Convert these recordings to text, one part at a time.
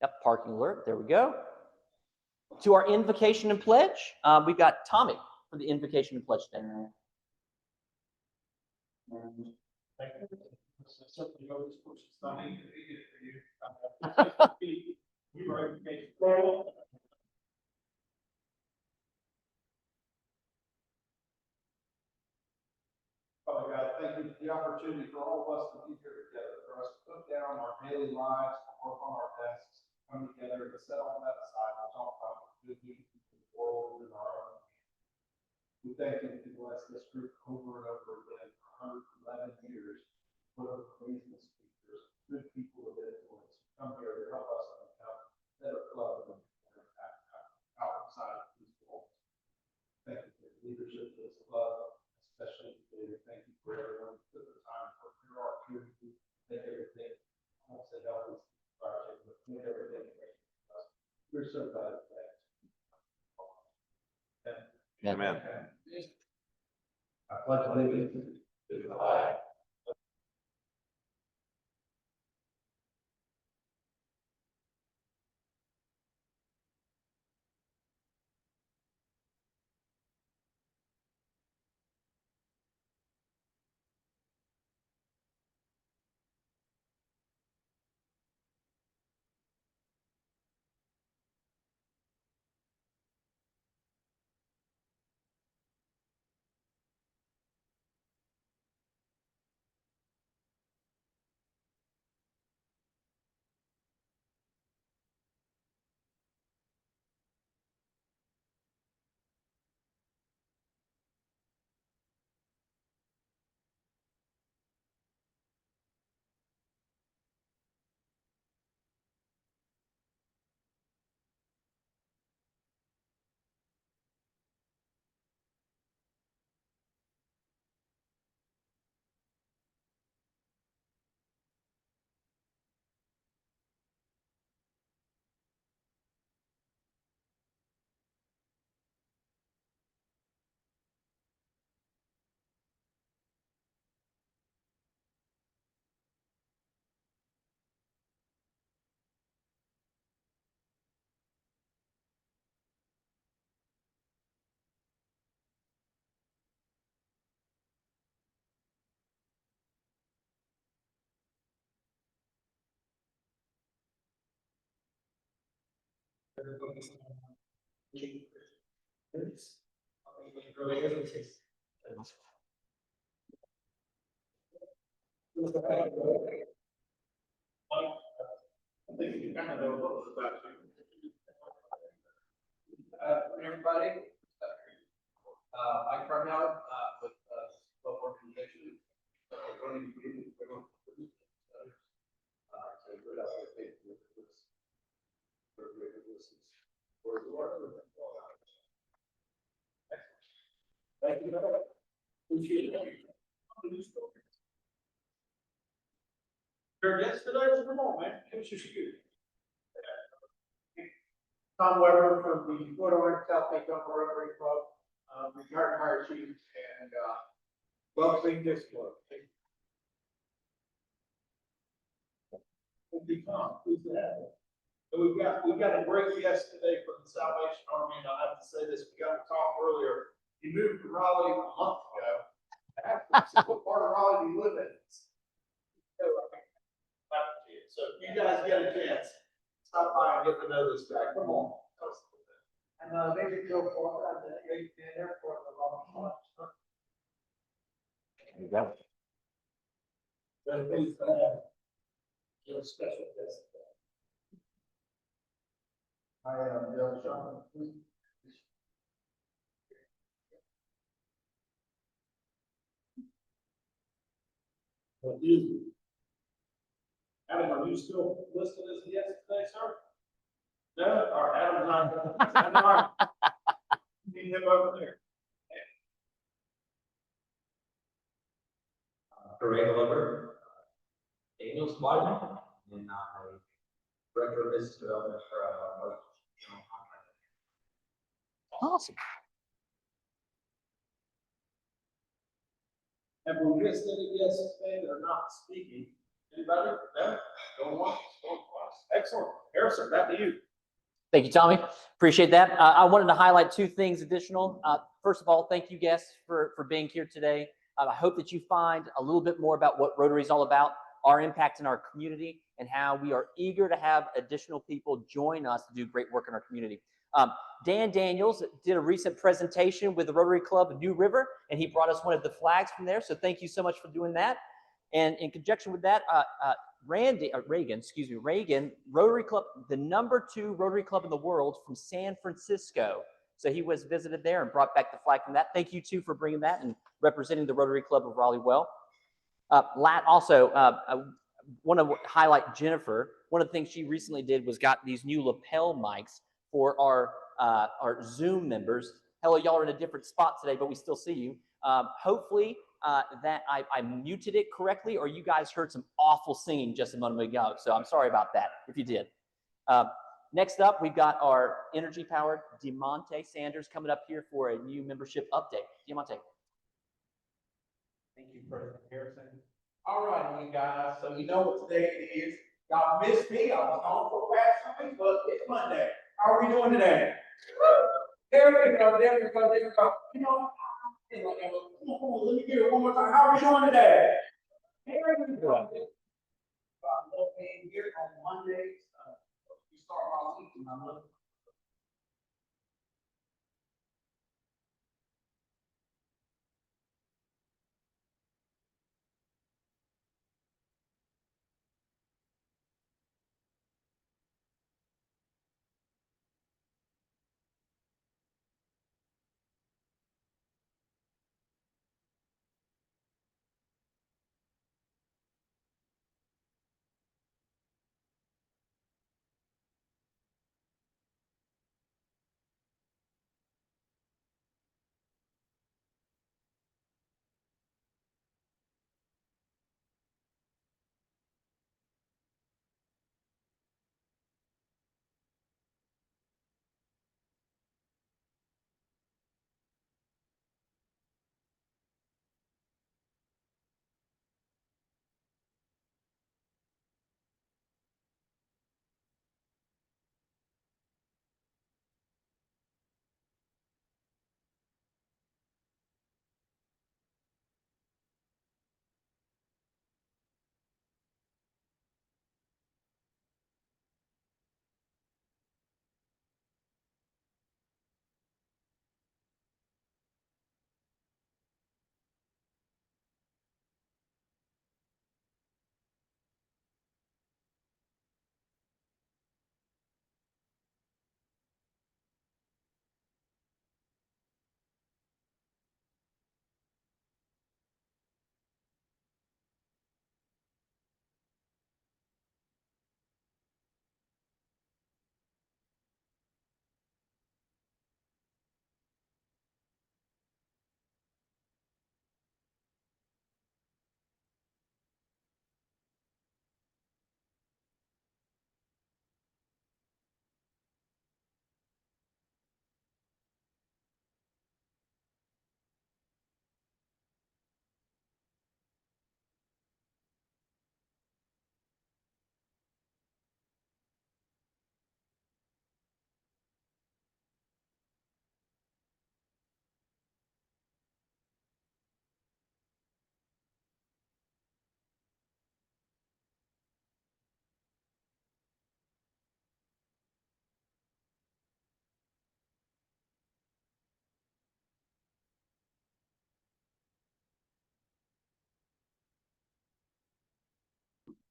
Yep, parking alert. There we go. To our invocation and pledge, we've got Tommy for the invocation and pledge today. Thank you. Certainly know this person's not easy to get for you. You are educated. Father God, thank you for the opportunity for all of us to be here together, for us to put down our daily lives, to work on our desks, come together, to set all that aside, and talk about the good news of the world and our own. We thank you to bless this group over and over again for 111 years. Put up amazing speakers, good people of influence, come here to help us become better club and outside of these walls. Thank you for the leadership of this club, especially today. Thank you for everyone who took the time for your opportunity. Make everything, I won't say help us, but make everything great for us. We're so glad for that. Amen. I pledge allegiance to the flag everybody. Mike Carmel with Club Organization. Thank you. Appreciate it. Your guest today was come on, man. Give us your shoe. Tom Weber from the Florida Orange South Macomb Rotary Club, retired fire chief and welcoming this club. Thank you, Tom. Please have it. We got a great guest today from the Salvation Army, and I have to say this, we got to talk earlier. He moved to Raleigh a month ago. What part of Raleigh do you live in? So if you guys get a chance, stop by and get to know this guy. Come on. And maybe go for the airport a long time. There you go. But please, your special guest. I am Bill Sean. What is it? Adam, are you still listed as a yes today, sir? No, or Adam's not. Need him over there. Great Lover, Daniel Squadron, and Director of Business Development for North General Contracting. Awesome. Have we missed any guests today that are not speaking? Anybody? No? Going once, going twice. Excellent. Eric? Harrison, back to you. Thank you, Tommy. Appreciate that. I wanted to highlight two things additional. First of all, thank you, guests, for being here today. I hope that you find a little bit more about what Rotary is all about, our impact in our community, and how we are eager to have additional people join us to do great work in our community. Dan Daniels did a recent presentation with the Rotary Club of New River, and he brought us one of the flags from there. So thank you so much for doing that. And in conjunction with that, Reagan, Rotary Club, the #2 Rotary Club in the world from San Francisco. So he was visited there and brought back the flag from that. Thank you, too, for bringing that and representing the Rotary Club of Raleigh well. Also, I want to highlight Jennifer. One of the things she recently did was got these new lapel mics for our Zoom members. Hello, y'all are in a different spot today, but we still see you. Hopefully that I muted it correctly, or you guys heard some awful singing just a moment ago. So I'm sorry about that if you did. Next up, we've got our energy-powered Demonte Sanders coming up here for a new membership update. Demonte. Thank you, President Harrison. All right, you guys, so you know what today is. Y'all missed me. I was on for past week, but it's Monday. How are we doing today? There we go, there we go, there we go. You know, come on, let me get it one more time. How are we doing today? Here we go. I love being here on Mondays. We start our week and I love.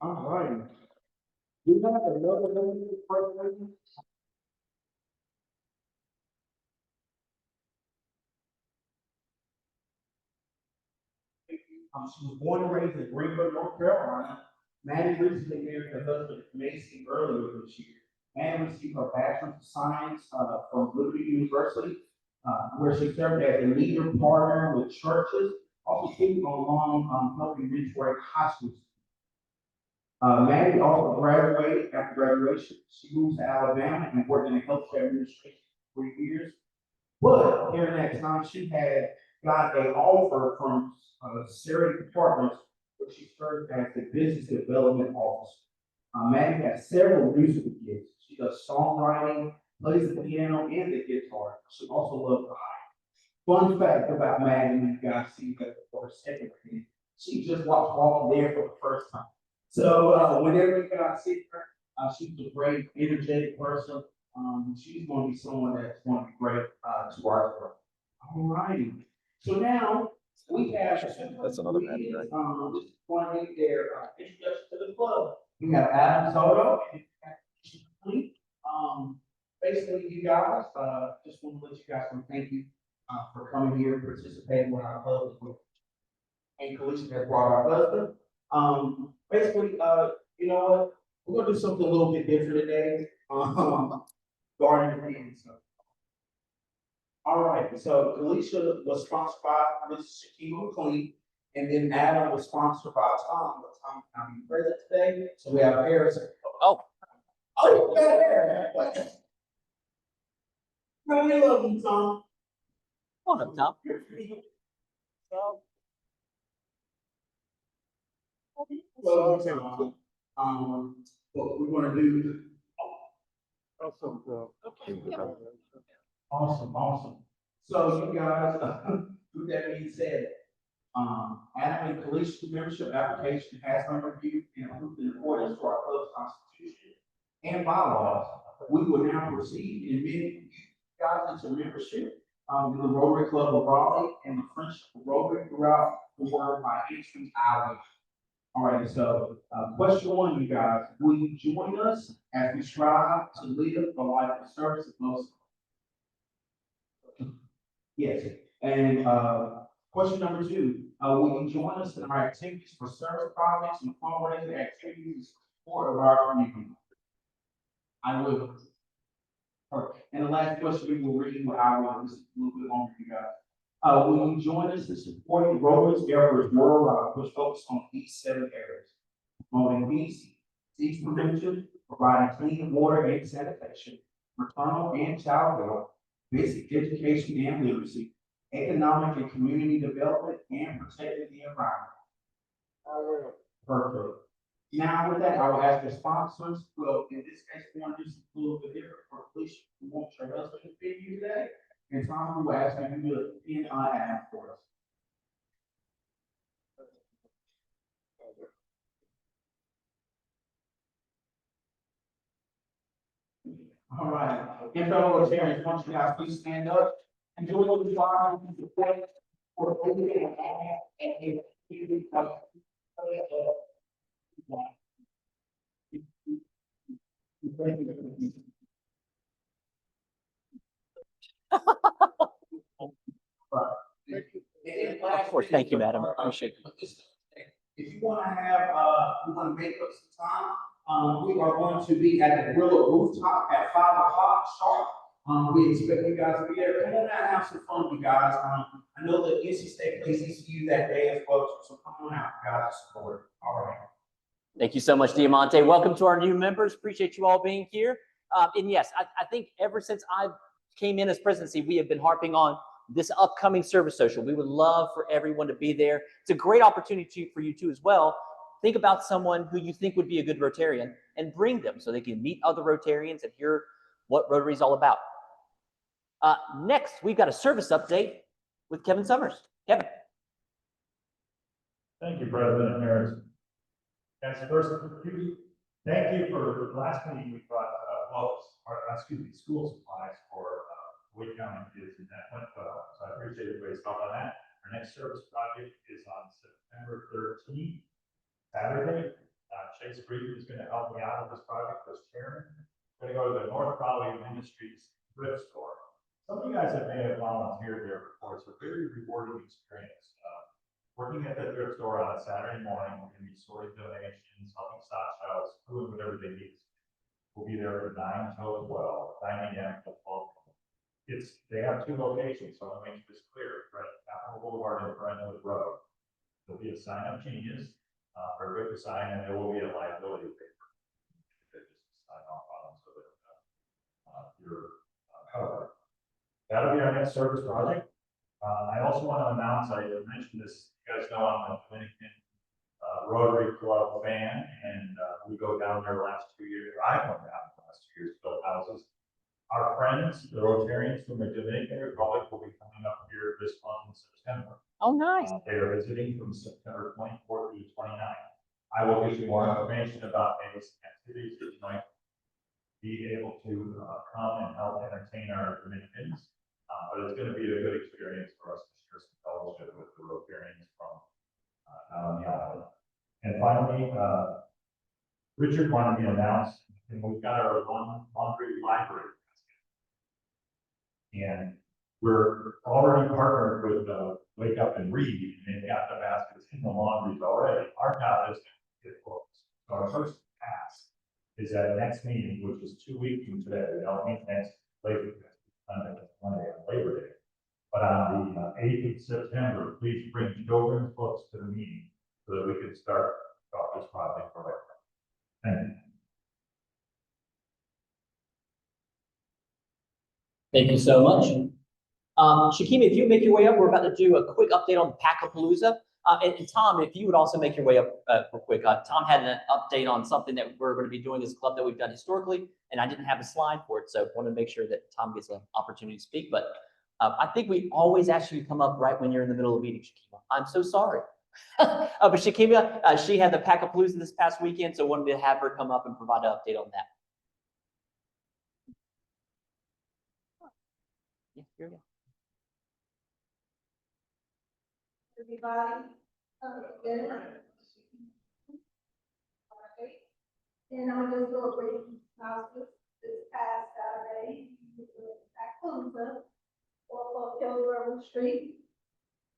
All right. We have another person. She was born and raised in Greenwood, North Carolina. Maddie recently married her husband, Macy, earlier this year. Maddie received her Bachelor of Science from Liberty University, where she served as a leader partner with churches, also speaking along helping Ridgeway High School. Maddie also graduated. After graduation, she moved to Alabama and worked in the healthcare administration for 3 years. But during that time, she had got an offer from Surrey Department, where she served as the business development officer. Maddie has several musical gifts. She does songwriting, plays the piano and the guitar. She also loves to hike. Fun fact about Maddie, you guys see that for her second grade, she just watched walking there for the first time. So whenever you guys see her, she's a great, energetic person. She's going to be someone that's going to be great to our group. All righty. So now we have. That's another Maddie, right? This is going to be their introduction to the club. We have Adam Soto and basically, you guys, just want to let you guys know, thank you for coming here, participating with our club. And Kalisha has brought our husband. Basically, you know what? We're gonna do something a little bit different today. Garden and stuff. All right, so Kalisha was sponsored by Mrs. Shaquille McLean, and then Adam was sponsored by Tom, but Tom cannot be present today, so we have Harrison. Oh, Oh, you got hair. We love you, Tom. come on up, Tom. Well, what we're gonna do. Awesome. So you guys, with that being said, Adam and Kalisha membership application has been reviewed and approved in accordance to our club's constitution and bylaws. We will now proceed and admit you guys into membership in the Rotary Club of Raleigh and the Friendship of Rotary throughout the world by entering our way. All right, so question one, you guys, will you join us as we strive to live the life of service of most? Yes, and question number two, will you join us in our activities for service projects and fundraising activities in support of our community? I will. Perfect. And the last question we will read what I want, this is a little bit longer for you guys. Will you join us in supporting Rotary's efforts worldwide, which focus on these 7 areas? Promoting peace, disease prevention, providing clean water and sanitation, maternal and child health, basic education and literacy, economic and community development, and protecting the environment. I will. Perfect. Now with that, I will ask the sponsors, well, in this case, we want to do something a little bit different for police. We want your husband to be you today. And Tom will ask you to do an NII for us. All right, and fellow Rotarians, once you guys please stand up and do a little fire for opening and Of course, thank you, madam. Appreciate it. If you want to have, we want to make up some time. We are going to be at the Gorilla Rooftop at 5 o'clock sharp. We expect you guys to be there. Come on out and have some fun, you guys. I know that NC State plays ECU that day as well, so come on out, guys, to support. All right. Thank you so much, Diamante. Welcome to our new members. Appreciate you all being here. And yes, I think ever since I came in as presidency, we have been harping on this upcoming service social. We would love for everyone to be there. It's a great opportunity for you too as well. Think about someone who you think would be a good Rotarian and bring them so they can meet other Rotarians and hear what Rotary is all about. Next, we've got a service update with Kevin Summers. Kevin. Thank you, President Harris. As first, thank you for last meeting. We brought school supplies for Wake County kids, and that went well. So I appreciate everybody's help on that. Our next service project is on September 13th, Saturday. Chase Greene is going to help me out with this project as chairman. We're going to go to the North Raleigh Industries thrift store. Some of you guys may have volunteered there before. It's a very rewarding experience. Working at the thrift store on a Saturday morning, we're going to be sorting donations, helping stockpiles, doing whatever they need. We'll be there from 9 till 12, 9 a.m. till 12. They have 2 locations, so I want to make this clear, right? Capitol Boulevard and Brentwood Road. There'll be a sign up changes, or with the sign, and there will be a liability paper. They just sign off on them so that you're covered. That'll be our next service project. I also want to announce, I mentioned this, you guys know I'm a Dominican Rotary Club fan, and we go go down there the last 2 years, or I've went down the last 2 years, built houses. Our friends, the Rotarians from the Dominican Republic, will be coming up here this month in September. Oh, nice. They are visiting from September 24th through 29th. I will give you more information about maybe some activities that you might be able to come and help entertain our Dominicans. But it's going to be a good experience for us to share some fellowship with the Rotarians from out on the island. And finally, Richard wanted me to announce, and we've got our laundry library. And we're already partnered with Wake Up and Read, and they've got the baskets in the laundries already. Our job is to get books. So our first task is that next meeting, which is 2 weeks from today, we don't meet next Monday on Labor Day. But on the 8th of September, please bring children's books to the meeting so that we can start off this project for later. Thank you. Thank you so much. Shakima, if you make your way up, we're about to do a quick update on Packapalooza. And Tom, if you would also make your way up real quick. Tom had an update on something that we're going to be doing as a club that we've done historically, and I didn't have a slide for it, so I wanted to make sure that Tom gets an opportunity to speak. But I think we always ask you to come up right when you're in the middle of meeting, Shakima. I'm so sorry. But Shakima, she had the Packapalooza this past weekend, so wanted to have her come up and provide an update on that. Yeah, here we go. Everybody, good. And I'm gonna just go over houses this past Saturday, Packapalooza, off of Kelly River Street.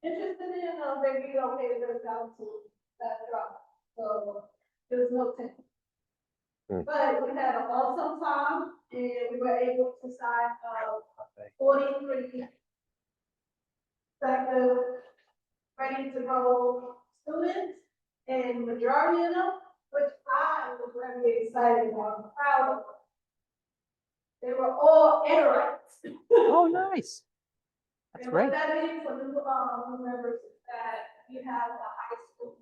Interested in, they relocated us down to that drop, so there's no tent. But we had an awesome time, and we were able to sign 43 effective, ready to go students, and majority of them, which I was very excited about, and proud of. They were all Ederites. Oh, nice. That's And great. what that means for new members is that you have a high school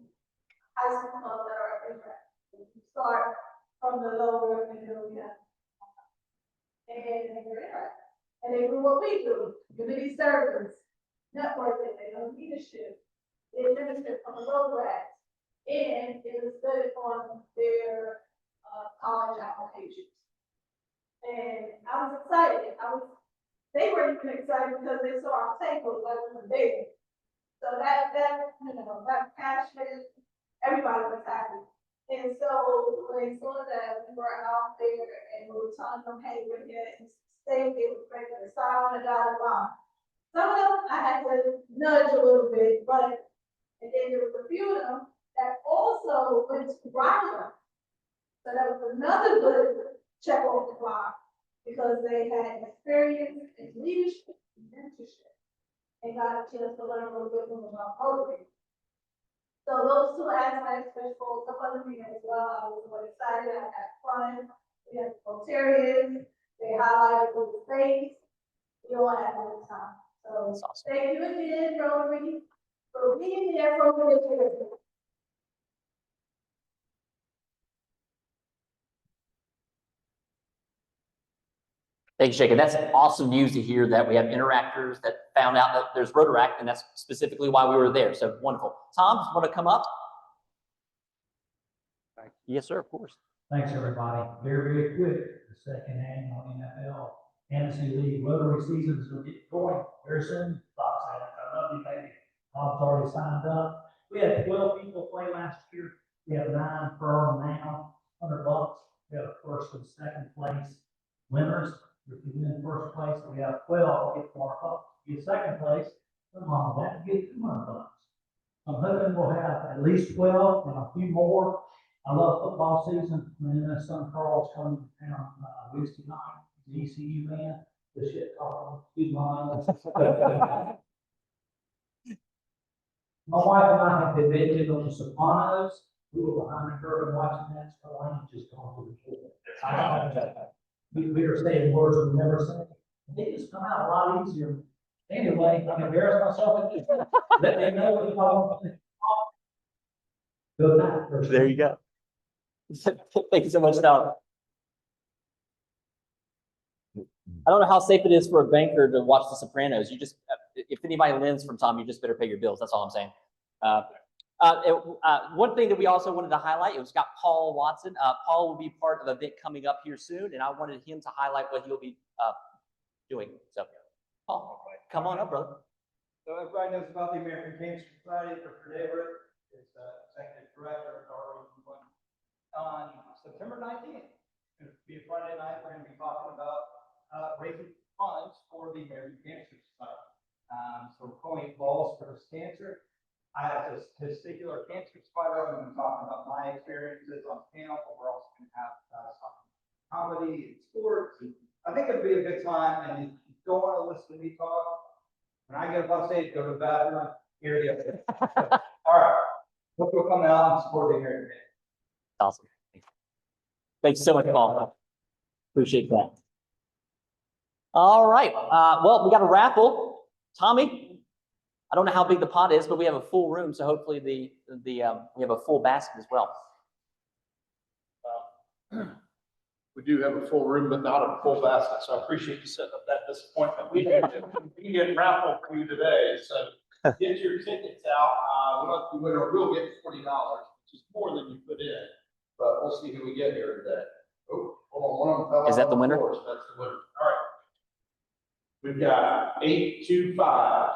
club that are Ederites. You start from the lower and then we have. And they're Ederites. And they do what we do, community service, networking, they know leadership. They administer from the road rats, and it was good on their college applications. And I was excited. They were even excited because they saw our tables like we were there. So that passion, everybody was happy. And so when they saw that we were out there and we were telling them, hey, we're here and stay there, we're ready to sign on the dotted line. Some of them I had to nudge a little bit, but and then there was a few of them that also went to Raleigh. So that was another good check off the block because they had experience in leadership and mentorship and got a chance to learn a little bit more about Rotary. So those two aspects, which for a couple of me as well, I was really excited. I had fun. We had Rotarians. They highlighted the space. We all had a good time. So That's awesome. thank you again, Rotary, for being there for me. Thanks, Jake. And that's awesome news to hear that we have interactors that found out that there's Rotaract, and that's specifically why we were there. So wonderful. Tom, want to come up? Yes, sir, of course. Thanks, everybody. Very, very quick, the second annual NFL Fantasy League Rotary seasons will get going very soon. Fox, I love you, baby. Bob's already signed up. We had 12 people play last year. We have 9 firm now, $100. We have first and second place winners. If you win first place, we have 12, get $4. If you get second place, come on, that get $200. I'm hoping we'll have at least 12 and a few more. I love football season. My son Carl's coming to town Wednesday night. He's an ECU man. The shit talking, excuse my language. My wife and I have been visiting on the Sopranos. We were behind the curtain watching that. So I ain't just gone to the floor. We are saying words we never say. They just come out a lot easier. Anyway, I'm embarrassed myself again. Let me know what you call. Good night. There you go. Thank you so much, Tom. I don't know how safe it is for a banker to watch The Sopranos. You just, if anybody lends from Tom, you just better pay your bills. That's all I'm saying. One thing that we also wanted to highlight, it was got Paul Watson. Paul will be part of an event coming up here soon, and I wanted him to highlight what he'll be doing. So, Paul, come on up, brother. So everybody knows about the American Cancer Society. Dr. David is executive director of our on September 19th. It's going to be a Friday night. We're going to be talking about raising funds for the American Cancer Society. So we're calling it Balls versus Cancer. I have a testicular cancer spider. I'm going to be talking about my experiences on panel, but we're also going to have some comedy and sports. And I think it'll be a good time. And if you don't want to listen to me talk, when I get up on stage, go to the bathroom, here the other. All right. Hope you'll come out and support the American Cancer. Awesome. Thanks so much, Paul. Appreciate that. All right. Well, we got a raffle. Tommy, I don't know how big the pot is, but we have a full room, so hopefully we have a full basket as well. We do have a full room, but not a full basket, so I appreciate you setting up that disappointment. We did raffle for you today, so get your tickets out. The winner will get $40, which is more than you put in, but we'll see who we get here today. Oh, hold on, one of them fell Is that out the on winner? floor, so that's the winner. All right. We've got 825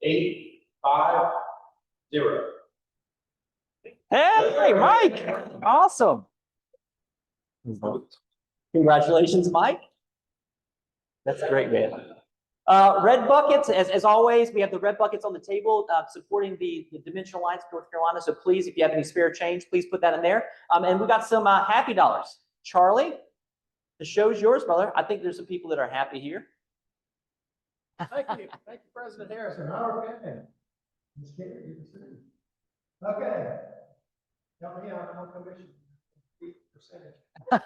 850. Hey, Mike. Awesome. Congratulations, Mike. That's great, man. Red buckets, as always, we have the red buckets on the table supporting the Dimensional Alliance of North Carolina. So please, if you have any spare change, please put that in there. And we got some happy dollars. Charlie, the show's yours, brother. I think there's some people that are happy here. Thank you, President Harrison. Okay. Okay. Tell me how I'm commission. Percentage. $2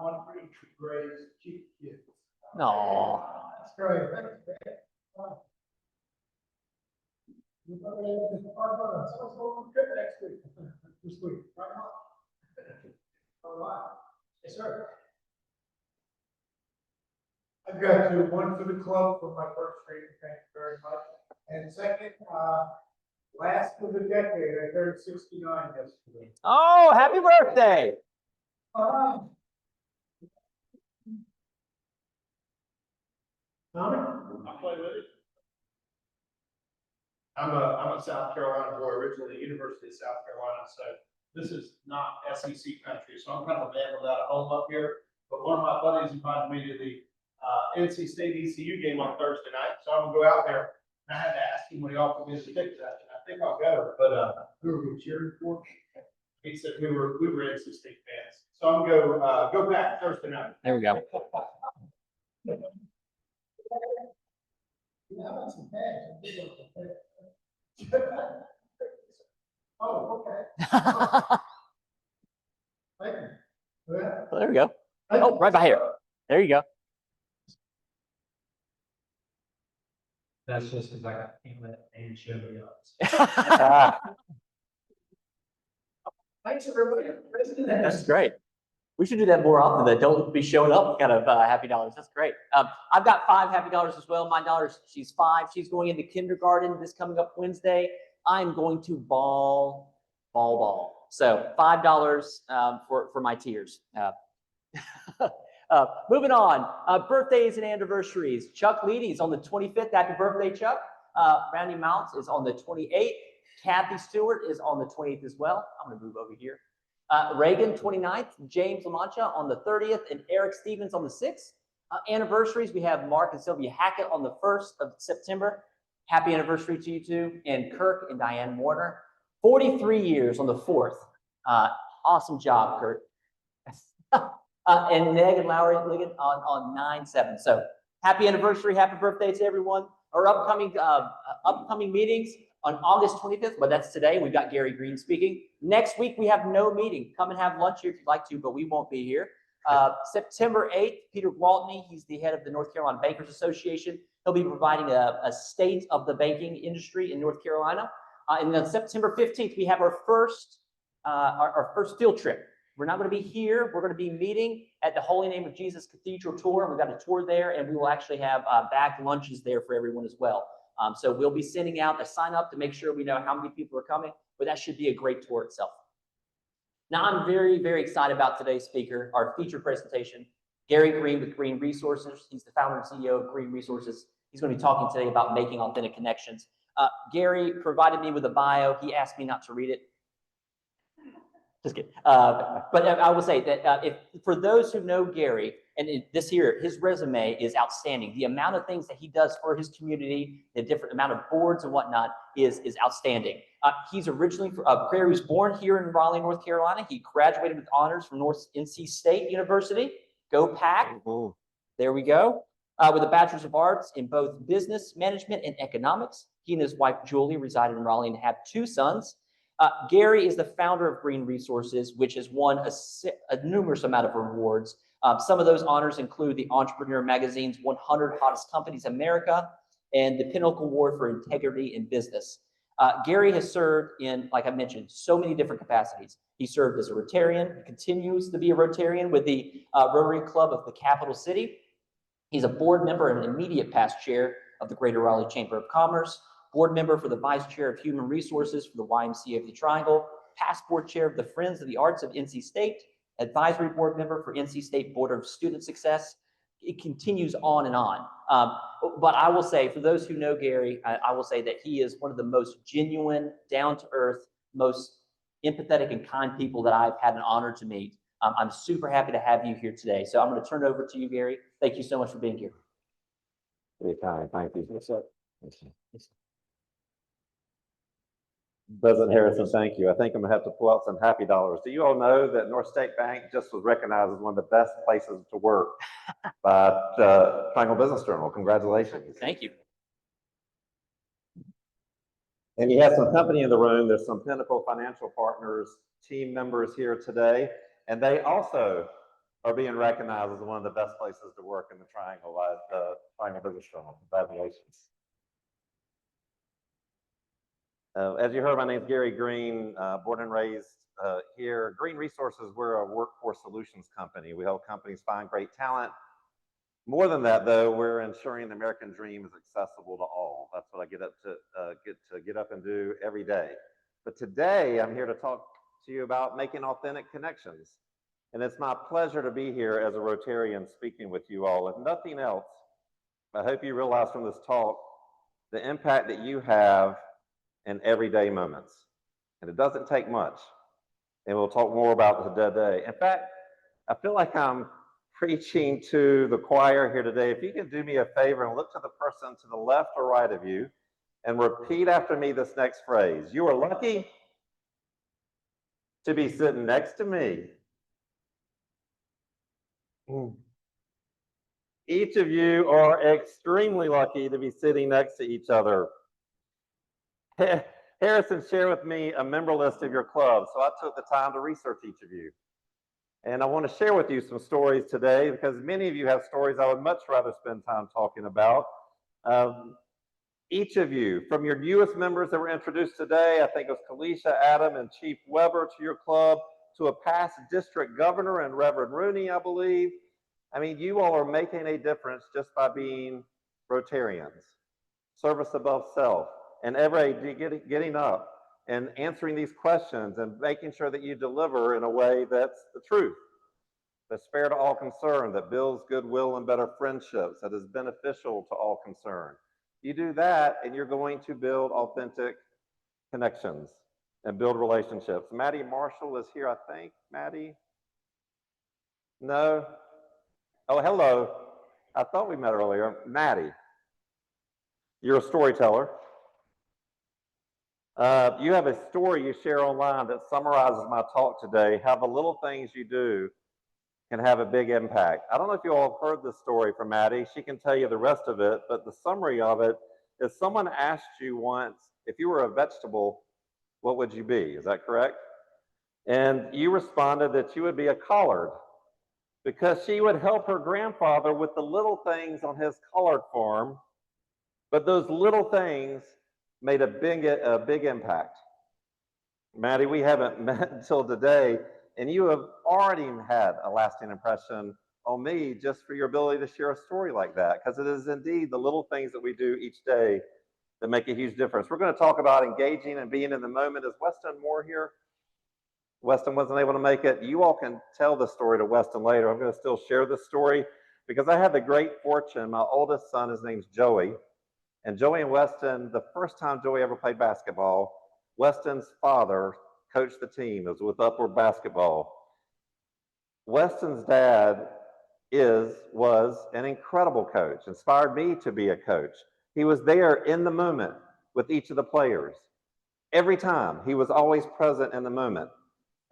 one for each grade, cheap kids. No. That's great. Someone's going on a trip next week. This week, right now. All right. Yes, sir. I've got you one for the club for my first training, thank you very much. And second, last of the decade, I turned 69 yesterday. Oh, happy birthday. Tommy? I'll play with it. I'm a South Carolina boy, originally University of South Carolina, so this is not SEC country, so I'm kind of a man without a home up here. But one of my buddies invited me to the NC State ECU game on Thursday night, so I'm gonna go out there. And I had to ask him when he offered me the ticket. I think I'll go, but Who are we cheering for? he said we were NC State fans, so I'm gonna go back Thursday night. There we go. Yeah, that's some Oh, okay. Thank you. Well, there we go. Oh, right by here. There you go. That's just because I can't let Dan show me up. Thanks, everybody. That's great. We should do that more often. That don't be showing up kind of happy dollars. That's great. I've got 5 happy dollars as well. My daughter's, she's 5. She's going into kindergarten this coming up Wednesday. I'm going to ball. So $5 for my tears. Moving on. Birthdays and anniversaries. Chuck Leedy's on the 25th. Happy birthday, Chuck. Randy Mounts is on the 28th. Kathy Stewart is on the 28th as well. I'm going to move over here. Reagan, 29th, James LaMancha on the 30th, and Eric Stevens on the 6th. Anniversaries, we have Mark and Sylvia Hackett on the 1st of September. Happy anniversary to you two. And Kirk and Diane Warner, 43 years on the 4th. Awesome job, Kirk. And Neg and Lowry Ligon on 9/7. So happy anniversary, happy birthday to everyone. Our upcoming meetings on August 25th, but that's today. We've got Gary Greene speaking. Next week, we have no meeting. Come and have lunch here if you'd like to, but we won't be here. September 8th, Peter Gwaltney, he's the head of the North Carolina Bankers Association. He'll be providing a state of the banking industry in North Carolina. And then September 15th, we have our first field trip. We're not going to be here. We're going to be meeting at the Holy Name of Jesus Cathedral Tour. We've got a tour there, and we will actually have back lunches there for everyone as well. So we'll be sending out a sign up to make sure we know how many people are coming, but that should be a great tour itself. Now, I'm very, very excited about today's speaker, our featured presentation, Gary Greene with Greene Resources. He's the founder and CEO of Greene Resources. He's going to be talking today about making authentic connections. Gary provided me with a bio. He asked me not to read it. Just kidding. But I will say that if for those who know Gary, and this here, his resume is outstanding. The amount of things that he does for his community, the different amount of boards and whatnot is outstanding. He's originally, Gary was born here in Raleigh, North Carolina. He graduated with honors from North NC State University. Go Pack. There we go. With a Bachelor's of Arts in both business management and economics. He and his wife, Julie, reside in Raleigh and have 2 sons. Gary is the founder of Greene Resources, which has won a numerous amount of awards. Some of those honors include the Entrepreneur Magazine's 100 Hottest Companies in America and the Pinnacle Award for Integrity in Business. Gary has served in, like I mentioned, so many different capacities. He served as a Rotarian, continues to be a Rotarian with the Rotary Club of the capital city. He's a board member and immediate past chair of the Greater Raleigh Chamber of Commerce, board member for the vice chair of human resources for the YMCA of the Triangle, past board chair of the Friends of the Arts of NC State, advisory board member for NC State Board of Student Success. It continues on and on. But I will say, for those who know Gary, I will say that he is one of the most genuine, down-to-earth, most empathetic and kind people that I've had an honor to meet. I'm super happy to have you here today. So I'm going to turn it over to you, Gary. Thank you so much for being here. Very kind, thank you. Yes, sir. President Harrison, thank you. I think I'm gonna have to pull out some happy dollars. Do you all know that North State Bank just was recognized as one of the best places to work by Triangle Business Journal? Congratulations. Thank you. And you have some company in the room. There's some Pinnacle Financial Partners team members here today, and they also are being recognized as one of the best places to work in the Triangle by Triangle Business Journal. Congratulations. As you heard, my name is Gary Greene, born and raised here. Greene Resources, we're a workforce solutions company. We help companies find great talent. More than that, though, we're ensuring the American dream is accessible to all. That's what I get up and do every day. But today, I'm here to talk to you about making authentic connections. And it's my pleasure to be here as a Rotarian speaking with you all. If nothing else, I hope you realize from this talk the impact that you have in everyday moments. And it doesn't take much. And we'll talk more about it today. In fact, I feel like I'm preaching to the choir here today. If you can do me a favor and look to the person to the left or right of you and repeat after me this next phrase. You are lucky to be sitting next to me. Each of you are extremely lucky to be sitting next to each other. Harrison shared with me a member list of your club, so I took the time to research each of you. And I want to share with you some stories today because many of you have stories I would much rather spend time talking about. Each of you, from your newest members that were introduced today, I think it was Kalisha, Adam, and Chief Weber to your club, to a past district governor and Reverend Rooney, I believe. I mean, you all are making a difference just by being Rotarians. Service above self. And every day getting up and answering these questions and making sure that you deliver in a way that's the truth, that's fair to all concerned, that builds goodwill and better friendships, that is beneficial to all concerned. You do that and you're going to build authentic connections and build relationships. Maddie Marshall is here, I think. Maddie? No? Oh, hello. I thought we met earlier. Maddie, you're a storyteller. You have a story you share online that summarizes my talk today, how the little things you do can have a big impact. I don't know if you all have heard this story from Maddie. She can tell you the rest of it, but the summary of it is someone asked you once, if you were a vegetable, what would you be? Is that correct? And you responded that you would be a collard because she would help her grandfather with the little things on his collard farm, but those little things made a big impact. Maddie, we haven't met until today, and you have already had a lasting impression on me just for your ability to share a story like that, because it is indeed the little things that we do each day that make a huge difference. We're going to talk about engaging and being in the moment. Is Weston Moore here? Weston wasn't able to make it. You all can tell the story to Weston later. I'm going to still share this story because I had the great fortune. My oldest son, his name's Joey, and Joey and Weston, the first time Joey ever played basketball, Weston's father coached the team. It was with Upward Basketball. Weston's dad was an incredible coach, inspired me to be a coach. He was there in the moment with each of the players. Every time, he was always present in the moment.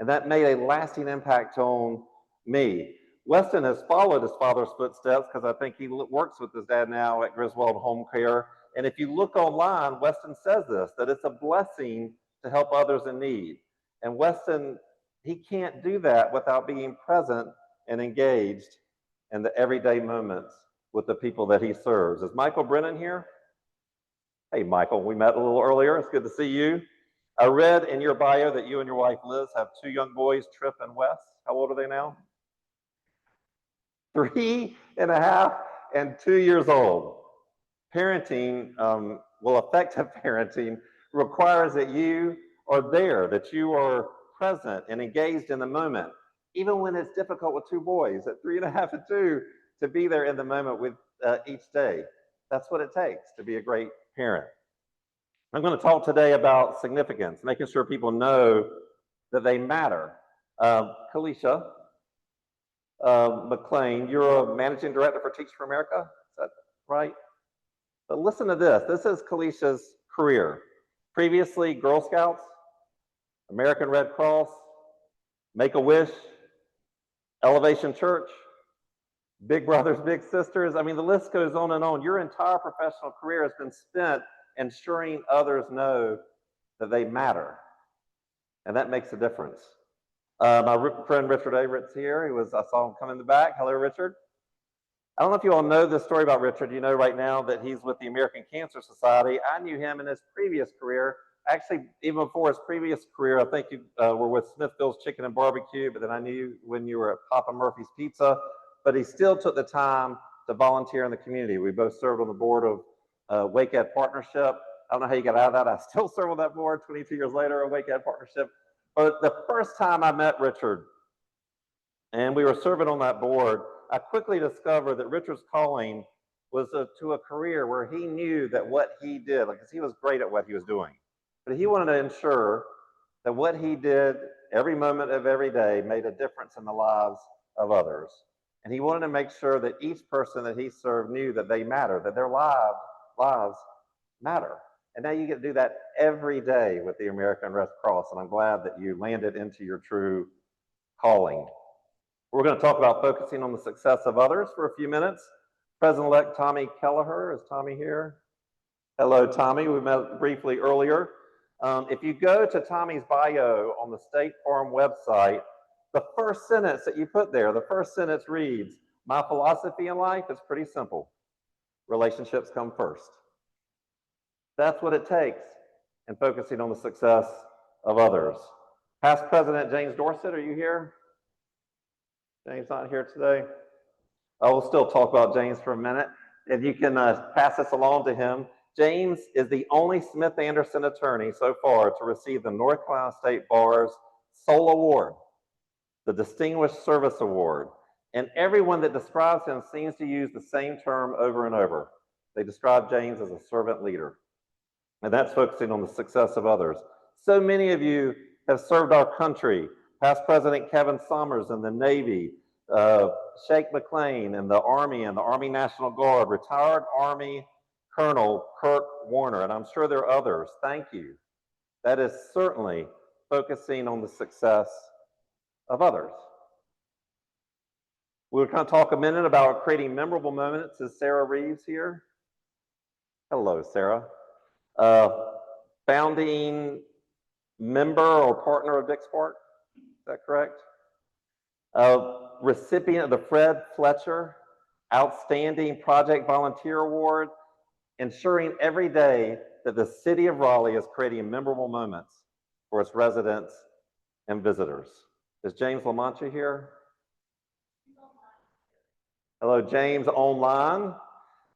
And that made a lasting impact on me. Weston has followed his father's footsteps because I think he works with his dad now at Griswold Home Care. And if you look online, Weston says this, that it's a blessing to help others in need. And Weston, he can't do that without being present and engaged in the everyday moments with the people that he serves. Is Michael Brennan here? Hey, Michael, we met a little earlier. It's good to see you. I read in your bio that you and your wife, Liz, have 2 young boys, Trip and Wes. How old are they now? 3.5 and 2 years old. Parenting, effective parenting requires that you are there, that you are present and engaged in the moment, even when it's difficult with 2 boys at 3.5 and 2, to be there in the moment with each day. That's what it takes to be a great parent. I'm going to talk today about significance, making sure people know that they matter. Kalisha McLean, you're a managing director for Teach for America, is that right? But listen to this. This is Kalisha's career. Previously, Girl Scouts, American Red Cross, Make-A-Wish, Elevation Church, Big Brothers, Big Sisters. I mean, the list goes on and on. Your entire professional career has been spent ensuring others know that they matter. And that makes a difference. My friend Richard Averett's here. I saw him come in the back. Hello, Richard. I don't know if you all know this story about Richard. You know right now that he's with the American Cancer Society. I knew him in his previous career. Actually, even before his previous career, I think you were with Smithfield's Chicken and Barbecue, but then I knew you when you were at Papa Murphy's Pizza. But he still took the time to volunteer in the community. We both served on the board of Wake Ed Partnership. I don't know how you got out of that. I still serve on that board 22 years later at Wake Ed Partnership. But the first time I met Richard and we were serving on that board, I quickly discovered that Richard's calling was to a career where he knew that what he did, because he was great at what he was doing, but he wanted to ensure that what he did every moment of every day made a difference in the lives of others. And he wanted to make sure that each person that he served knew that they matter, that their lives matter. And now you get to do that every day with the American Red Cross, and I'm glad that you landed into your true calling. We're going to talk about focusing on the success of others for a few minutes. President-elect Tommy Kelleher, is Tommy here? Hello, Tommy. We met briefly earlier. If you go to Tommy's bio on the State Farm website, the first sentence that you put there, the first sentence reads, "My philosophy in life is pretty simple. Relationships come first." That's what it takes in focusing on the success of others. Past President James Dorset, are you here? James not here today. I will still talk about James for a minute. If you can pass this along to him. James is the only Smith Anderson attorney so far to receive the North Carolina State Bar's sole award, the Distinguished Service Award. And everyone that describes him seems to use the same term over and over. They describe James as a servant leader. And that's focusing on the success of others. So many of you have served our country. Past President Kevin Summers in the Navy, Sheikh McLean in the Army and the Army National Guard, retired Army Colonel Kirk Warner, and I'm sure there are others. Thank you. That is certainly focusing on the success of others. We're going to talk a minute about creating memorable moments. Is Sarah Reeves here? Hello, Sarah. Founding member or partner of Dix Park, is that correct? Recipient of the Fred Fletcher Outstanding Project Volunteer Award. ensuring every day that the city of Raleigh is creating memorable moments for its residents and visitors. Is James LaMancha here? Hello, James online.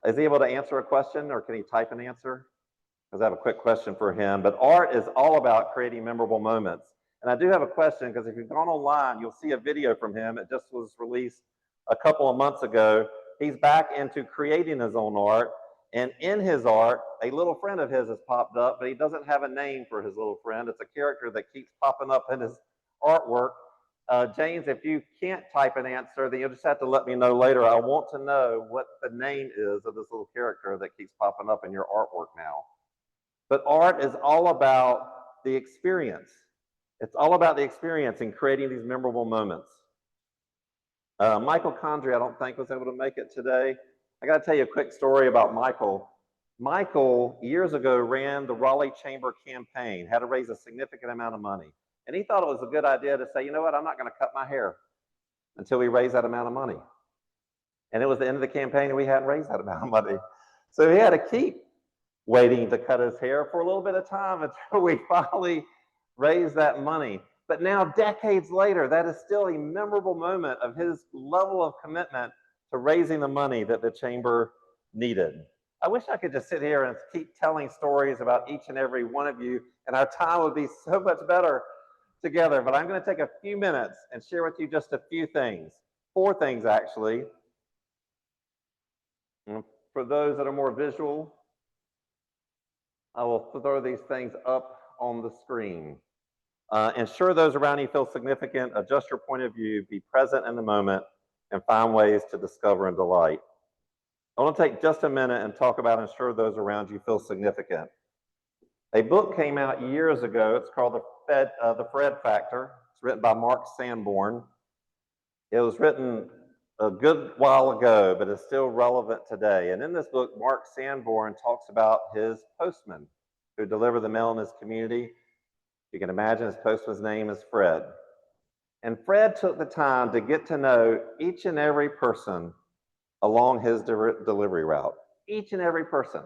Is he able to answer a question, or can he type an answer? Because I have a quick question for him. But art is all about creating memorable moments. And I do have a question, because if you've gone online, you'll see a video from him. It just was released a couple of months ago. He's back into creating his own art. And in his art, a little friend of his has popped up, but he doesn't have a name for his little friend. It's a character that keeps popping up in his artwork. James, if you can't type an answer, then you'll just have to let me know later. I want to know what the name is of this little character that keeps popping up in your artwork now. But art is all about the experience. It's all about the experience in creating these memorable moments. Michael Condrey, I don't think, was able to make it today. I got to tell you a quick story about Michael. Michael, years ago, ran the Raleigh Chamber campaign, had to raise a significant amount of money. And he thought it was a good idea to say, you know what, I'm not going to cut my hair until we raise that amount of money. And it was the end of the campaign and we hadn't raised that amount of money. So he had to keep waiting to cut his hair for a little bit of time until we finally raised that money. But now, decades later, that is still a memorable moment of his level of commitment to raising the money that the chamber needed. I wish I could just sit here and keep telling stories about each and every one of you, and our time would be so much better together. But I'm going to take a few minutes and share with you just a few things, 4 things actually. And for those that are more visual, I will throw these things up on the screen. Ensure those around you feel significant, adjust your point of view, be present in the moment, and find ways to discover and delight. I want to take just a minute and talk about ensure those around you feel significant. A book came out years ago. It's called The Fred Factor. It's written by Mark Sanborn. It was written a good while ago, but it's still relevant today. And in this book, Mark Sanborn talks about his postman who delivered the mail in his community. You can imagine his postman's name is Fred. And Fred took the time to get to know each and every person along his delivery route, each and every person,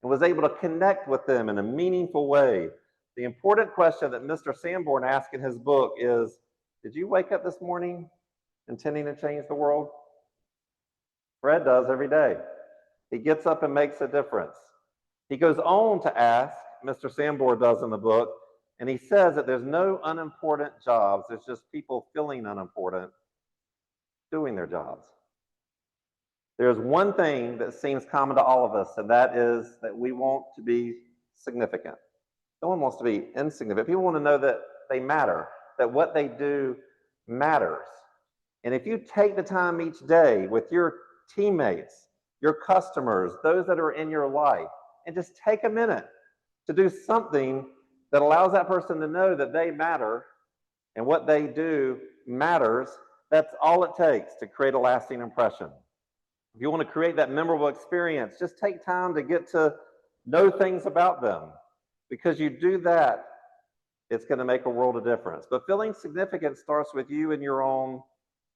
and was able to connect with them in a meaningful way. The important question that Mr. Sanborn asked in his book is, did you wake up this morning intending to change the world? Fred does every day. He gets up and makes a difference. He goes on to ask, Mr. Sanborn does in the book, and he says that there's no unimportant jobs. There's just people feeling unimportant doing their jobs. There's one thing that seems common to all of us, and that is that we want to be significant. No one wants to be insignificant. People want to know that they matter, that what they do matters. And if you take the time each day with your teammates, your customers, those that are in your life, and just take a minute to do something that allows that person to know that they matter and what they do matters, that's all it takes to create a lasting impression. If you want to create that memorable experience, just take time to get to know things about them. Because you do that, it's going to make a world of difference. But feeling significant starts with you and your own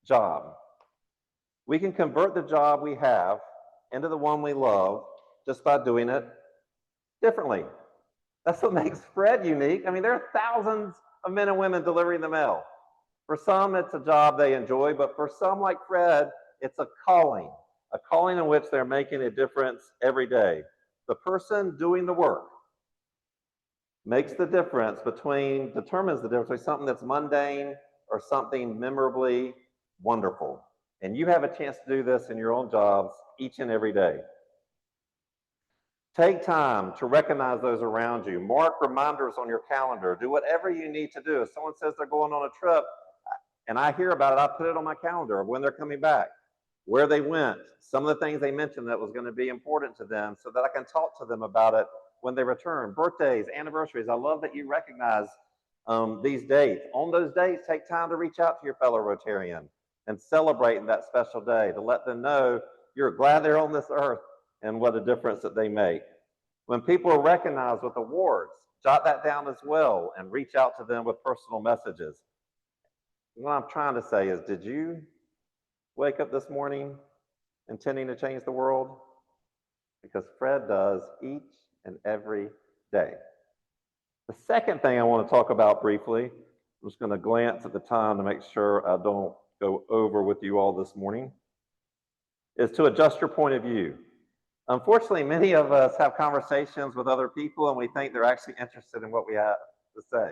job. We can convert the job we have into the one we love just by doing it differently. That's what makes Fred unique. I mean, there are thousands of men and women delivering the mail. For some, it's a job they enjoy, but for some, like Fred, it's a calling in which they're making a difference every day. The person doing the work determines the difference between something that's mundane or something memorably wonderful. And you have a chance to do this in your own jobs each and every day. Take time to recognize those around you. Mark reminders on your calendar. Do whatever you need to do. If someone says they're going on a trip and I hear about it, I put it on my calendar of when they're coming back, where they went, some of the things they mentioned that was going to be important to them so that I can talk to them about it when they return. Birthdays, anniversaries. I love that you recognize these dates. On those dates, take time to reach out to your fellow Rotarian and celebrate that special day to let them know you're glad they're on this earth and what a difference that they make. When people are recognized with awards, jot that down as well and reach out to them with personal messages. What I'm trying to say is, did you wake up this morning intending to change the world? because Fred does each and every day. The second thing I want to talk about briefly, I'm just going to glance at the time to make sure I don't go over with you all this morning, is to adjust your point of view. Unfortunately, many of us have conversations with other people and we think they're actually interested in what we have to say.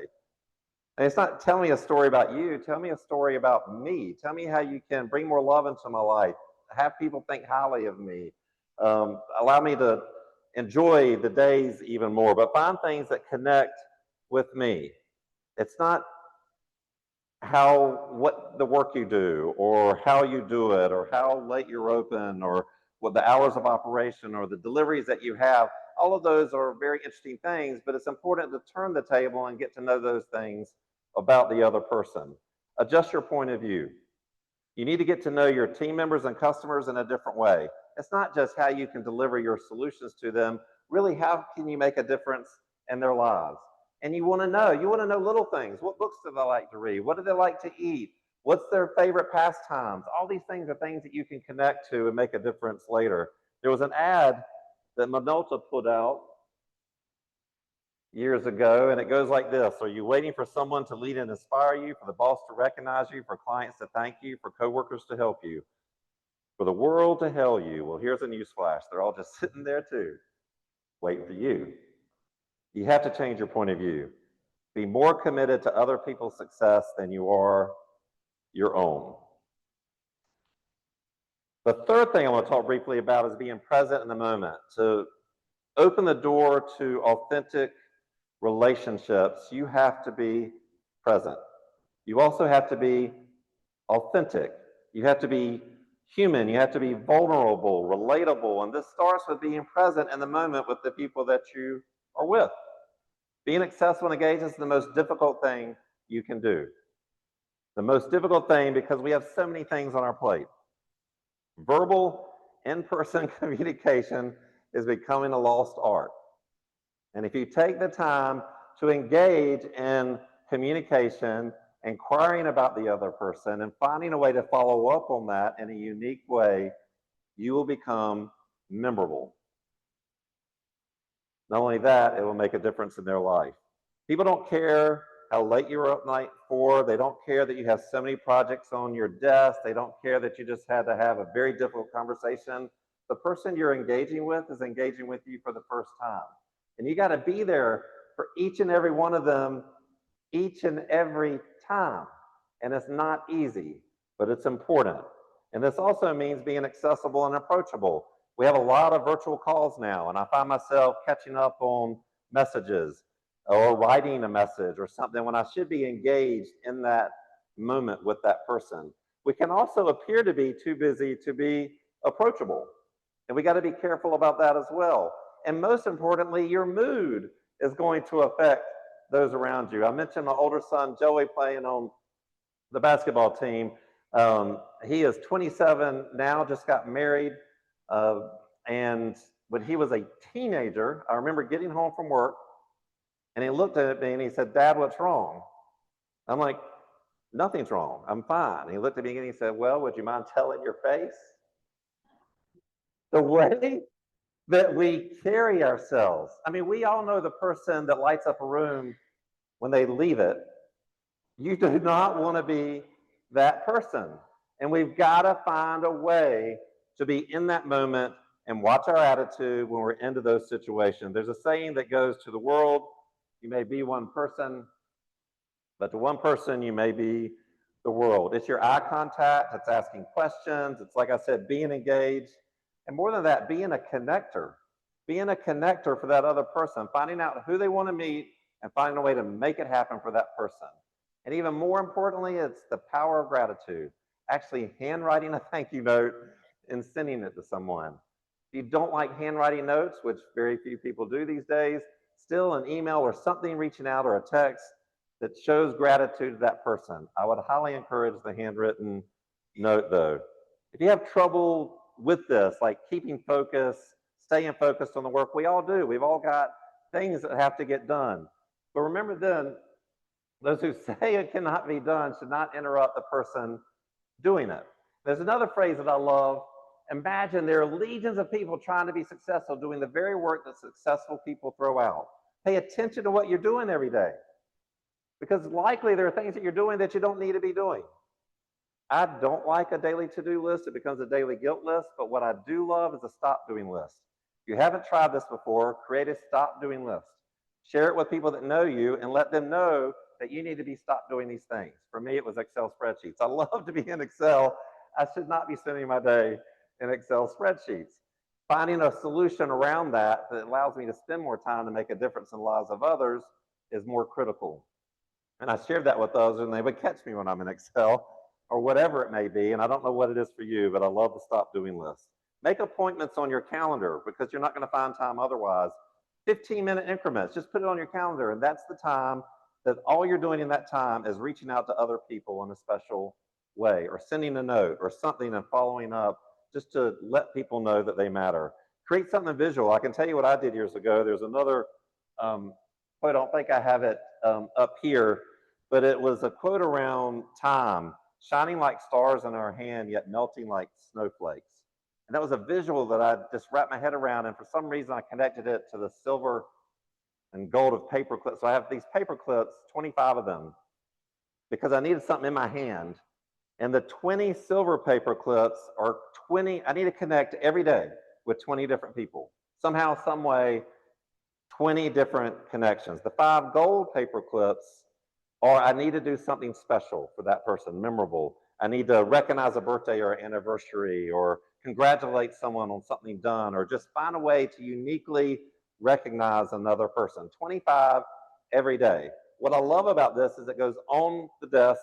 And it's not, tell me a story about you, tell me a story about me. Tell me how you can bring more love into my life, have people think highly of me, allow me to enjoy the days even more, but find things that connect with me. It's not what the work you do, or how you do it, or how late you're open, or what the hours of operation, or the deliveries that you have. All of those are very interesting things, but it's important to turn the table and get to know those things about the other person. Adjust your point of view. You need to get to know your team members and customers in a different way. It's not just how you can deliver your solutions to them, really how can you make a difference in their lives? And you want to know little things. What books do they like to read? What do they like to eat? What's their favorite pastimes? All these things are things that you can connect to and make a difference later. There was an ad that Minolta put out years ago, and it goes like this. Are you waiting for someone to lead and inspire you, for the boss to recognize you, for clients to thank you, for coworkers to help you, for the world to hail you? Well, here's a newsflash. They're all just sitting there too, waiting for you. You have to change your point of view. Be more committed to other people's success than you are your own. The third thing I want to talk briefly about is being present in the moment. To open the door to authentic relationships, you have to be present. You also have to be authentic. You have to be human. You have to be vulnerable, relatable. And this starts with being present in the moment with the people that you are with. Being accessible and engaged is the most difficult thing you can do. The most difficult thing because we have so many things on our plate. Verbal, in-person communication is becoming a lost art. And if you take the time to engage in communication, inquiring about the other person, and finding a way to follow up on that in a unique way, you will become memorable. Not only that, it will make a difference in their life. People don't care how late you were up night for. They don't care that you have so many projects on your desk. They don't care that you just had to have a very difficult conversation. The person you're engaging with is engaging with you for the first time. And you got to be there for each and every one of them, each and every time. And it's not easy, but it's important. And this also means being accessible and approachable. We have a lot of virtual calls now, and I find myself catching up on messages or writing a message or something when I should be engaged in that moment with that person. We can also appear to be too busy to be approachable. And we got to be careful about that as well. And most importantly, your mood is going to affect those around you. I mentioned my older son, Joey, playing on the basketball team. He is 27 now, just got married. And when he was a teenager, I remember getting home from work and he looked at me and he said, "Dad, what's wrong?" I'm like, "Nothing's wrong. I'm fine." And he looked at me and he said, "Well, would you mind telling your face?" The way that we carry ourselves. I mean, we all know the person that lights up a room when they leave it. You do not want to be that person. And we've got to find a way to be in that moment and watch our attitude when we're into those situations. There's a saying that goes, to the world, you may be one person, but to one person, you may be the world. It's your eye contact, it's asking questions, it's, like I said, being engaged. And more than that, being a connector. Being a connector for that other person, finding out who they want to meet and finding a way to make it happen for that person. And even more importantly, it's the power of gratitude. Actually handwriting a thank you note and sending it to someone. If you don't like handwriting notes, which very few people do these days, still an email or something reaching out or a text that shows gratitude to that person. I would highly encourage the handwritten note though. If you have trouble with this, like keeping focus, staying focused on the work, we all do. We've all got things that have to get done. But remember then, those who say it cannot be done should not interrupt the person doing it. There's another phrase that I love, Imagine there are legions of people trying to be successful, doing the very work that successful people throw out. Pay attention to what you're doing every day, because likely there are things that you're doing that you don't need to be doing. I don't like a daily to-do list. It becomes a daily guilt list, but what I do love is a stop doing list. If you haven't tried this before, create a stop doing list. Share it with people that know you and let them know that you need to be stopped doing these things. For me, it was Excel spreadsheets. I love to be in Excel. I should not be spending my day in Excel spreadsheets. Finding a solution around that that allows me to spend more time to make a difference in the lives of others is more critical. And I shared that with others, and they would catch me when I'm in Excel or whatever it may be. And I don't know what it is for you, but I love the stop doing list. Make appointments on your calendar because you're not going to find time otherwise. 15-minute increments, just put it on your calendar, and that's the time that all you're doing in that time is reaching out to other people in a special way, or sending a note or something and following up just to let people know that they matter. Create something visual. I can tell you what I did years ago. There's another quote, I don't think I have it up here, but it was a quote around time, shining like stars in our hand, yet melting like snowflakes. And that was a visual that I just wrapped my head around, and for some reason I connected it to the silver and gold of paper clips. So I have these paper clips, 25 of them, because I needed something in my hand. And the 20 silver paper clips are 20, I need to connect every day with 20 different people. Somehow, some way, 20 different connections. The 5 gold paper clips are I need to do something special for that person, memorable. I need to recognize a birthday or anniversary, or congratulate someone on something done, or just find a way to uniquely recognize another person. 25 every day. What I love about this is it goes on the desk,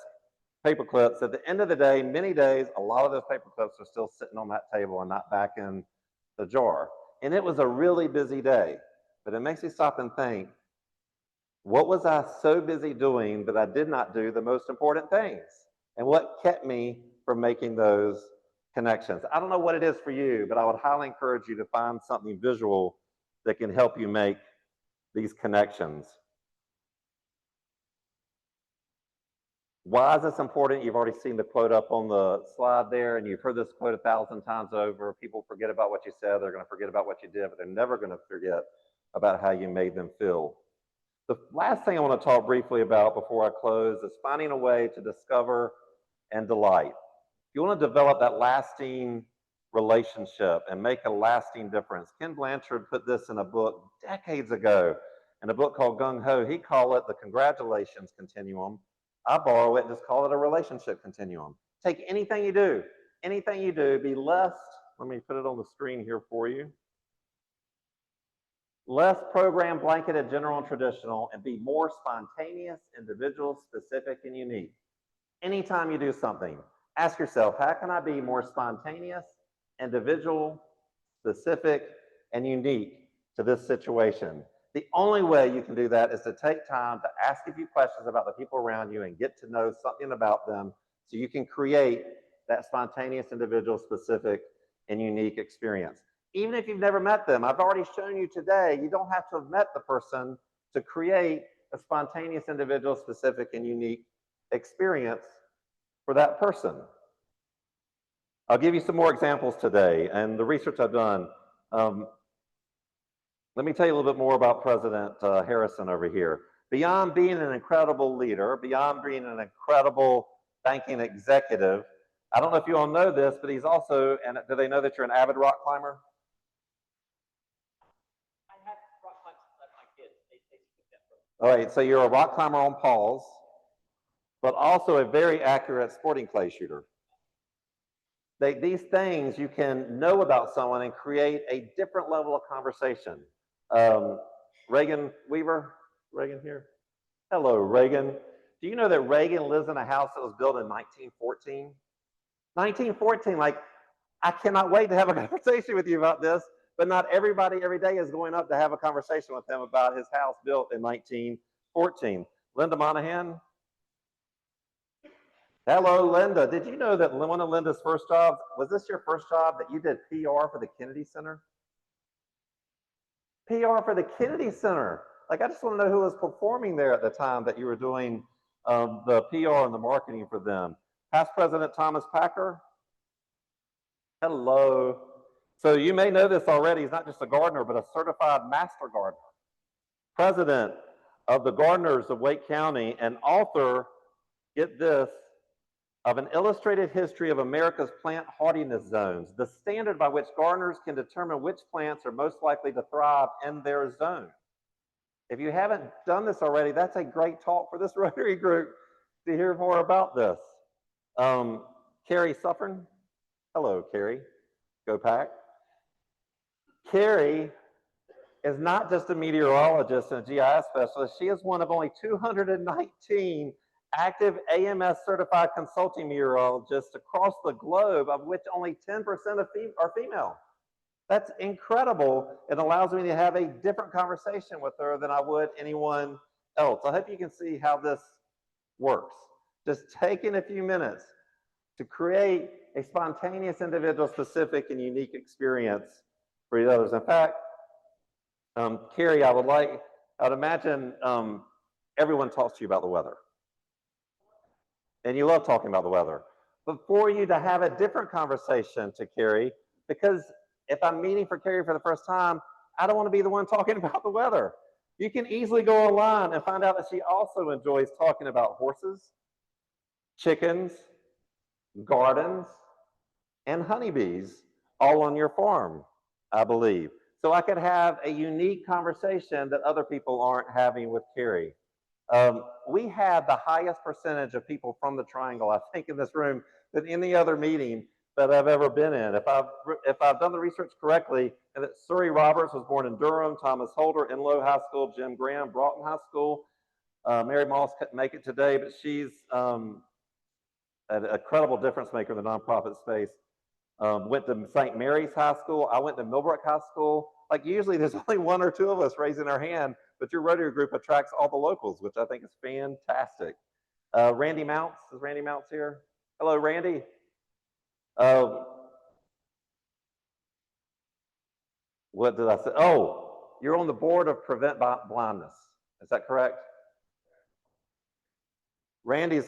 paper clips. At the end of the day, many days, a lot of those paper clips are still sitting on that table and not back in the jar. And it was a really busy day, but it makes me stop and think, what was I so busy doing that I did not do the most important things? And what kept me from making those connections? I don't know what it is for you, but I would highly encourage you to find something visual that can help you make these connections. Why is this important? You've already seen the quote up on the slide there, and you've heard this quote 1,000 times over. People forget about what you said, they're going to forget about what you did, but they're never going to forget about how you made them feel. The last thing I want to talk briefly about before I close is finding a way to discover and delight. If you want to develop that lasting relationship and make a lasting difference, Ken Blanchard put this in a book decades ago, in a book called Gung Ho. He called it the congratulations continuum. I borrow it and just call it a relationship continuum. Take anything you do, be less, let me put it on the screen here for you, less program, blanketed, general, and traditional, and be more spontaneous, individual, specific, and unique. Anytime you do something, ask yourself, how can I be more spontaneous, individual, specific, and unique to this situation? The only way you can do that is to take time to ask a few questions about the people around you and get to know something about them so you can create that spontaneous, individual, specific, and unique experience. Even if you've never met them, I've already shown you today, you don't have to have met the person to create a spontaneous, individual, specific, and unique experience for that person. I'll give you some more examples today, and the research I've done. Let me tell you a little bit more about President Harrison over here. Beyond being an incredible leader, beyond being an incredible banking executive, I don't know if you all know this, but he's also, and do they know that you're an avid rock climber? I have rock climbed with my kids. They took that from me. All right, so you're a rock climber on pause, but also a very accurate sporting clay shooter. These things you can know about someone and create a different level of conversation. Reagan Weaver, Reagan here. Hello, Reagan. Do you know that Reagan lives in a house that was built in 1914? 1914, like, I cannot wait to have a conversation with you about this, but not everybody every day is going up to have a conversation with him about his house built in 1914. Linda Monahan. Hello, Linda. Did you know that one of Linda's first jobs, was this your first job that you did PR for the Kennedy Center? PR for the Kennedy Center. Like, I just want to know who was performing there at the time that you were doing the PR and the marketing for them. Past President Thomas Packer. Hello. So you may know this already. He's not just a gardener, but a certified master gardener. President of the Gardeners of Wake County and author, get this, of an illustrated history of America's plant hardiness zones, the standard by which gardeners can determine which plants are most likely to thrive in their zone. If you haven't done this already, that's a great talk for this Rotary group to hear more about this. Carrie Suffern. Hello, Carrie. Go Pack. Carrie is not just a meteorologist and a GIS specialist. She is one of only 219 active AMS certified consulting meteorologists across the globe, of which only 10% are female. That's incredible. It allows me to have a different conversation with her than I would anyone else. I hope you can see how this works. Just taking a few minutes to create a spontaneous, individual, specific, and unique experience for the others. In fact, Carrie, I would imagine everyone talks to you about the weather. And you love talking about the weather. But for you to have a different conversation to Carrie, because if I'm meeting for Carrie for the first time, I don't want to be the one talking about the weather. You can easily go online and find out that she also enjoys talking about horses, chickens, gardens, and honeybees all on your farm, I believe. So I could have a unique conversation that other people aren't having with Carrie. We had the highest percentage of people from the Triangle, I think, in this room than any other meeting that I've ever been in. If I've done the research correctly, and that Surrey Roberts was born in Durham, Thomas Holder, Enloe High School, Jim Graham, Broughton High School. Mary Moss couldn't make it today, but she's a credible difference maker in the nonprofit space. Went to St. Mary's High School. I went to Millbrook High School. Like usually there's only one or two of us raising our hand, but your Rotary group attracts all the locals, which I think is fantastic. Randy Mounts, is Randy Mounts here? Hello, Randy. What did I say? Oh, you're on the board of Prevent Blindness. Is that correct? Randy,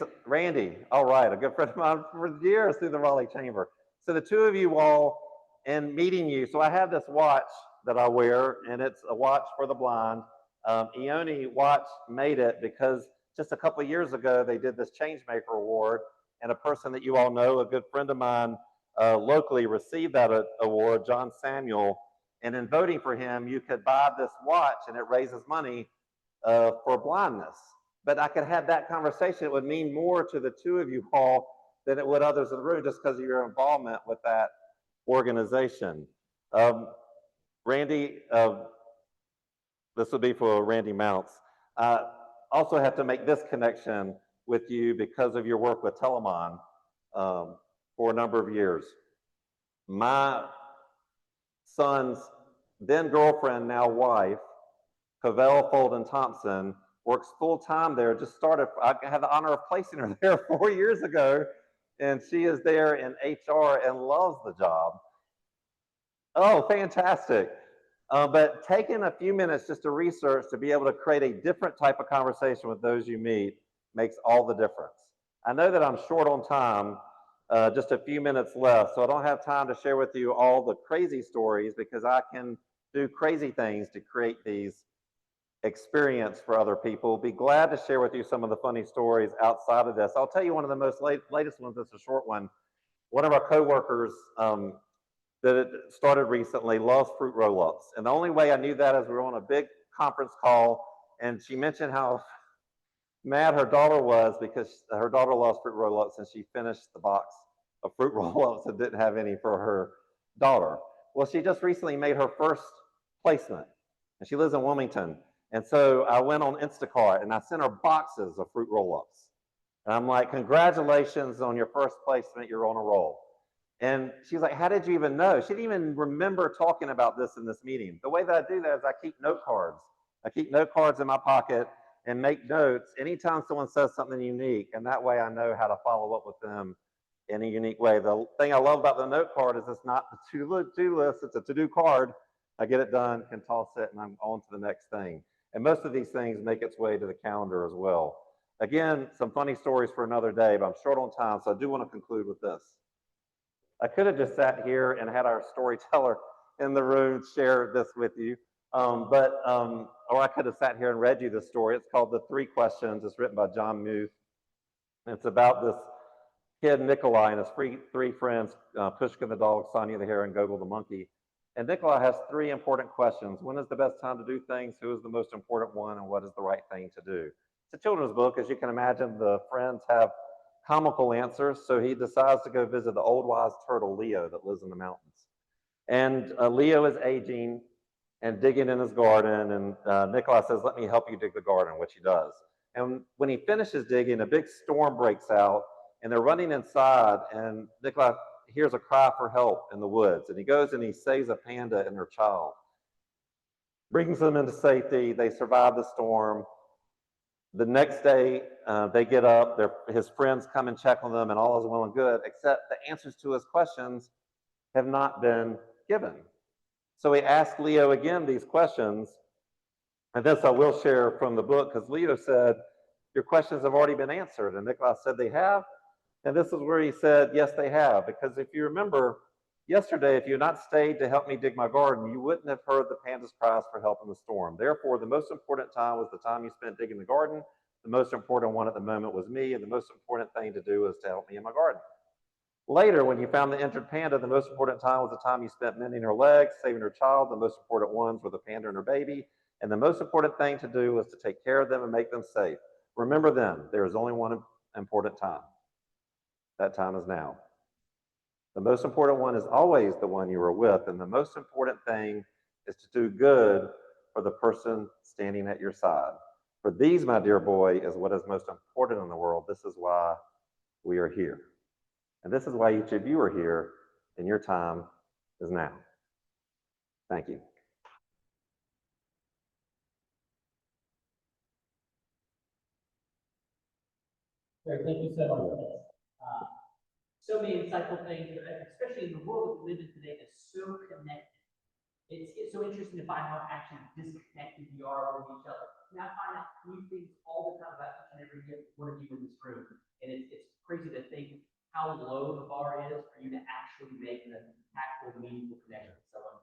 all right, a good friend of mine for years through the Raleigh Chamber. So the two of you all, and meeting you, so I have this watch that I wear, and it's a watch for the blind. Ione Watch made it because just a couple of years ago, they did this Changemaker Award, and a person that you all know, a good friend of mine locally, received that award, John Samuel, and in voting for him, you could buy this watch, and it raises money for blindness. But I could have that conversation. It would mean more to the two of you all than it would others in the room just because of your involvement with that organization. Randy, this would be for Randy Mounts. Also have to make this connection with you because of your work with Telemon for a number of years. My son's then girlfriend, now wife, Cavell Folden Thompson, works full-time there, just started, I had the honor of placing her there 4 years ago, and she is there in HR and loves the job. Oh, fantastic. But taking a few minutes just to research, to be able to create a different type of conversation with those you meet makes all the difference. I know that I'm short on time, just a few minutes left, so I don't have time to share with you all the crazy stories because I can do crazy things to create these experience for other people. Be glad to share with you some of the funny stories outside of this. I'll tell you one of the most latest ones. It's a short one. One of our coworkers that started recently loves fruit roll-ups, and the only way I knew that is we were on a big conference call, and she mentioned how mad her daughter was because her daughter loves fruit roll-ups, and she finished the box of fruit roll-ups and didn't have any for her daughter. Well, she just recently made her first placement, and she lives in Wilmington. And so I went on Instacart and I sent her boxes of fruit roll-ups. And I'm like, congratulations on your first placement, you're on a roll. And she's like, how did you even know? She didn't even remember talking about this in this meeting. The way that I do that is I keep note cards. I keep note cards in my pocket and make notes anytime someone says something unique. And that way I know how to follow up with them in a unique way. The thing I love about the note card is it's not the to-do list, it's a to-do card. I get it done, can toss it, and I'm on to the next thing. And most of these things make its way to the calendar as well. Again, some funny stories for another day, but I'm short on time, so I do want to conclude with this. I could have just sat here and had our storyteller in the room share this with you. Or I could have sat here and read you the story. It's called The Three Questions. It's written by John Muth. It's about this kid, Nikolai, and his three friends, Pushkin the dog, Sonia the hare, and Gogol the monkey. And Nikolai has three important questions. When is the best time to do things? Who is the most important one? And what is the right thing to do? It's a children's book. As you can imagine, the friends have comical answers. So he decides to go visit the old wise turtle, Leo, that lives in the mountains. And Leo is aging and digging in his garden. And Nikolai says, let me help you dig the garden, which he does. And when he finishes digging, a big storm breaks out. And they're running inside. And Nikolai hears a cry for help in the woods. And he goes and he saves a panda and her child. Brings them into safety. They survive the storm. The next day, they get up, his friends come and check on them, and all is well and good, except the answers to his questions have not been given. So he asked Leo again these questions, and this I will share from the book, because Leo said, your questions have already been answered, and Nikolai said they have, and this is where he said, yes, they have, because if you remember, yesterday, if you had not stayed to help me dig my garden, you wouldn't have heard the panda's cries for help in the storm. Therefore, the most important time was the time you spent digging the garden. The most important one at the moment was me, and the most important thing to do was to help me in my garden. Later, when you found the injured panda, the most important time was the time you spent mending her legs, saving her child. The most important ones were the panda and her baby. And the most important thing to do was to take care of them and make them safe. Remember then, there is only one important time. That time is now. The most important one is always the one you are with, and the most important thing is to do good for the person standing at your side. For these, my dear boy, is what is most important in the world. This is why we are here. And this is why each of you are here, and your time is now. Thank you. Great, thank you so much. So many insightful things, especially in the world that we live in today that's so connected. It's so interesting to find how actually disconnected we are with each other. And I find out new things all the time about each and every one of you in this room. And it's crazy to think how low the bar is for you to actually make an impactful, meaningful connection with someone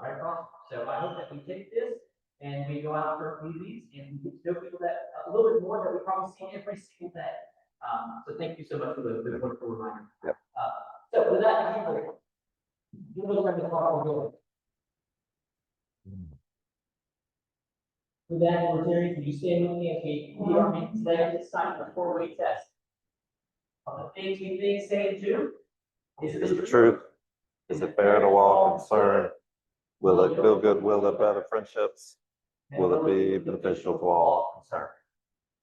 right across. So I hope that we take this and we go out to our communities and we get to know people that a little bit more that we probably see every single day. So thank you so much for the wonderful reminder. Yep. So with that, you look at the clock. With that, Rotary, can you stay with me as we lead our meeting today? It's time for a four-way test. Of the things we think, say, and do. Is it the truth? Is it fair to all concerned? Will it build goodwill to better friendships? Will it be beneficial to all concerned?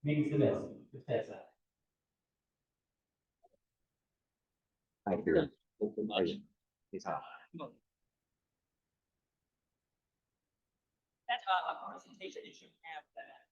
Meeting's dismissed. Just test that. Thank you. Thank you so much. Anytime. That presentation, you should have that.